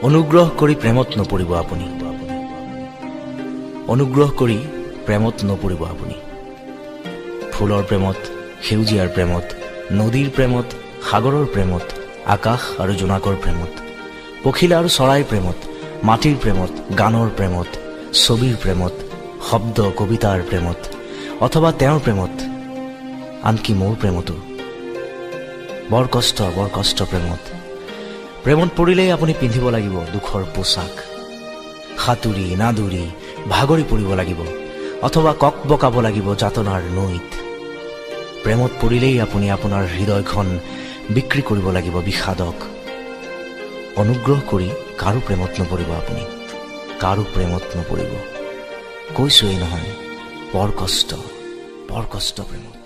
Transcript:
অনুগ্ৰহ কৰি প্ৰেমত নপৰিব আপুনি, অনুগ্ৰহ কৰি প্ৰেমত নপৰিব আপুনি। ফুলৰ প্ৰেমত, সেউজীয়াৰ প্ৰেমত, নদীৰ প্ৰেমত, সাগৰৰ প্ৰেমত, আকাশ আৰু জোনাকৰ প্ৰেমত, পখিলা আৰু চৰাইৰ প্ৰেমত, মাটিৰ প্ৰেমত, গানৰ প্ৰেমত, ছবিৰ প্ৰেমত, শব্দ কবিতাৰ প্ৰেমত, অথবা তেওঁৰ প্ৰেমত, আনকি মোৰ প্ৰেমতো। বৰ কষ্ট প্ৰেমত। প্ৰেমত পৰিলেই আপুনি পিন্ধিব লাগিব দুখৰ পোছাক, সাঁতুৰি নাদুৰি ভাগৰি পৰিব লাগিব, অথবা কক বকাব লাগিব যাতনাৰ নৈত। প্ৰেমত পৰিলেই আপুনি আপোনাৰ হৃদয়খন বিক্ৰী কৰিব লাগিব বিষাদক। অনুগ্ৰহ কৰি কাৰো প্ৰেমত নপৰিব আপুনি, কাৰো প্ৰেমত নপৰিব। কৈছোৱেই নহয়, বৰ কষ্ট প্ৰেমত।